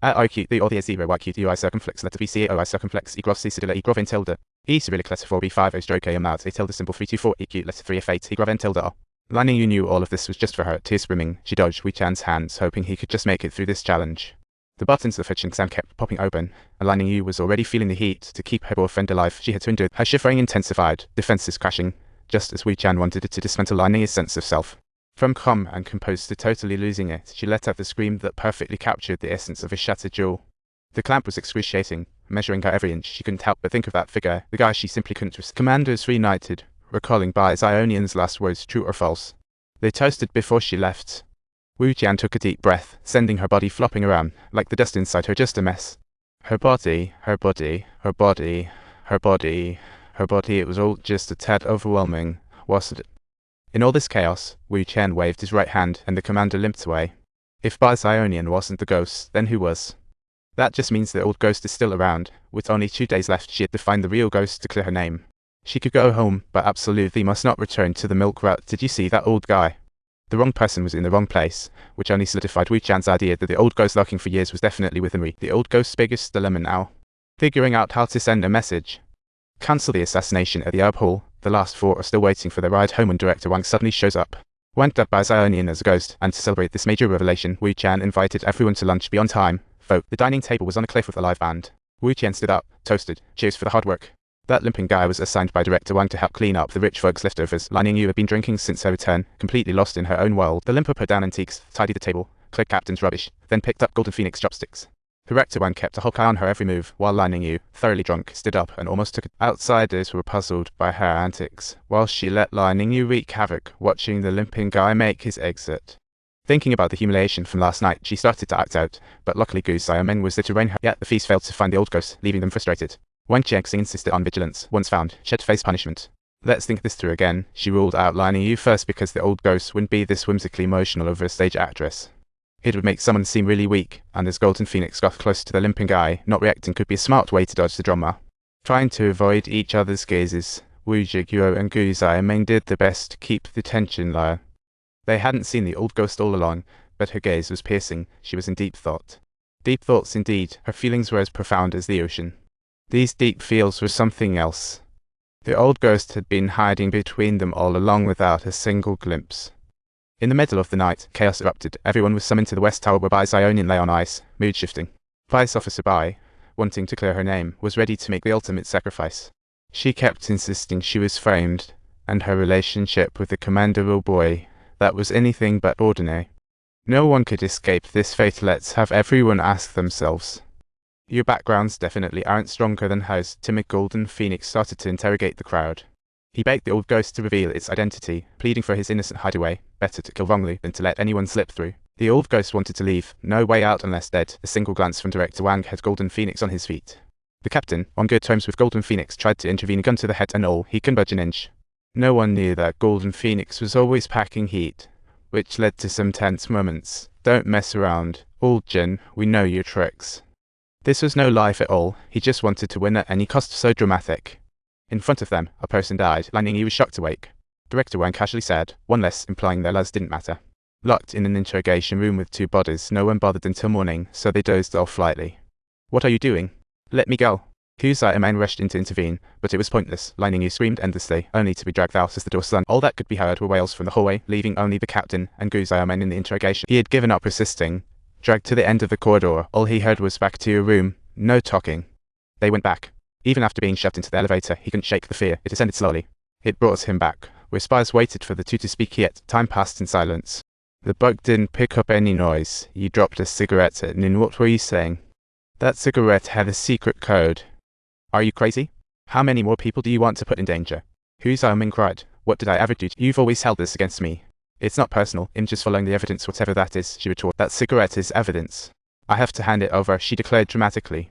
At IQ, the or the 0 YQ UI circumflex letter BCAOI circumflex E grov C cedilla E grov in tilde. E cyrillic letter 4B5 O stroke A amount A tilde symbol 324 EQ letter 3 F8 E grov in tilde R. Ningyu knew all of this was just for her, tears brimming. She dodged Wei Chan's hands, hoping he could just make it through this challenge. The buttons of her Xing kept popping open, and Ningyu was already feeling the heat. To keep her boyfriend alive, she had to endure. Her shivering intensified, defenses crashing, just as Wei Chan wanted to dismantle Ningyu's sense of self. From calm and composed to totally losing it, she let out the scream that perfectly captured the essence of his shattered jaw. The clamp was excruciating, measuring her every inch. She couldn't help but think of that figure, the guy she simply couldn't trust. Commanders reunited, recalling by Ionion's last words, true or false. They toasted before she left. Wu Jian took a deep breath, sending her body flopping around, like the dust inside her just a mess. Her body, it was all just a tad overwhelming, wasn't it? In all this chaos, Wu Qian waved his right hand and the commander limped away. If Buzz Ionian wasn't the ghost, then who was? That just means the old ghost is still around. With only 2 days left, she had to find the real ghost to clear her name. She could go home, but absolutely must not return to the milk route. Did you see that old guy? The wrong person was in the wrong place, which only solidified Wu Chan's idea that the old ghost lurking for years was definitely within reach. The old ghost's biggest dilemma now. Figuring out how to send a message. Cancel the assassination at the herb hall. The last 4 are still waiting for their ride home when Director Wang suddenly shows up. Wang dubbed by Xionian as a ghost, and to celebrate this major revelation, Wu Chan invited everyone to lunch beyond time. Vote. The dining table was on a cliff with a live band. Wu Qian stood up, toasted, cheers for the hard work. That limping guy was assigned by Director Wang to help clean up the rich folks' leftovers. Ningyu had been drinking since her return, completely lost in her own world. The limper put down antiques, tidied the table, cleared Captain's rubbish, then picked up Golden Phoenix chopsticks. Director Wang kept a hawk eye on her every move, while Ningyu, thoroughly drunk, stood up and almost took it. Outsiders were puzzled by her antics, while she let Ningyu wreak havoc, watching the limping guy make his exit. Thinking about the humiliation from last night, she started to act out, but luckily Gu Xiaomeng was there to rein her. Yet the feast failed to find the old ghost, leaving them frustrated. Wang Jiexing insisted on vigilance. Once found, she had to face punishment. Let's think this through again. She ruled out Ningyu first because the old ghost wouldn't be this whimsically emotional over a stage actress. It would make someone seem really weak, and as Golden Phoenix got close to the limping guy, not reacting could be a smart way to dodge the drama. Trying to avoid each other's gazes, Wu Zhiguo and Gu Xiaomeng did their best to keep the tension low. They hadn't seen the old ghost all along, but her gaze was piercing. She was in deep thought. Deep thoughts indeed. Her feelings were as profound as the ocean. These deep feels were something else. The old ghost had been hiding between them all along without a single glimpse. In the middle of the night, chaos erupted. Everyone was summoned to the West Tower where Bai Xionian lay on ice, mood shifting. Vice Officer Bai, wanting to clear her name, was ready to make the ultimate sacrifice. She kept insisting she was framed, and her relationship with the commander boy, that was anything but ordinary. No one could escape this fate. Let's have everyone ask themselves. Your backgrounds definitely aren't stronger than hers. Timid Golden Phoenix started to interrogate the crowd. He begged the old ghost to reveal its identity, pleading for his innocent hideaway. Better to kill wrongly than to let anyone slip through. The old ghost wanted to leave, no way out unless dead. A single glance from Director Wang had Golden Phoenix on his feet. The captain, on good terms with Golden Phoenix, tried to intervene, a gun to the head and all, he couldn't budge an inch. No one knew that Golden Phoenix was always packing heat, which led to some tense moments. Don't mess around. Old Jin, we know your tricks. This was no life at all. He just wanted to win at any cost. So dramatic. In front of them, a person died. Ningyu was shocked awake. Director Wang casually said, one less, implying their lives didn't matter. Locked in an interrogation room with 2 bodies, no one bothered until morning, so they dozed off lightly. What are you doing? Let me go. Gu Xiaomeng rushed in to intervene, but it was pointless. Ningyu screamed endlessly, only to be dragged out as the door slammed. All that could be heard were wails from the hallway, leaving only the captain and Gu Xiaomeng in the interrogation. He had given up resisting. Dragged to the end of the corridor, all he heard was back to your room. No talking. They went back. Even after being shoved into the elevator, he couldn't shake the fear. It ascended slowly. It brought him back, where spies waited for the 2 to speak, yet time passed in silence. The bug didn't pick up any noise. You dropped a cigarette at noon. What were you saying? That cigarette had a secret code. Are you crazy? How many more people do you want to put in danger? Hu Xiaoming cried. What did I ever do? You've always held this against me. It's not personal. I'm just following the evidence, whatever that is, she retorted. That cigarette is evidence. I have to hand it over, she declared dramatically.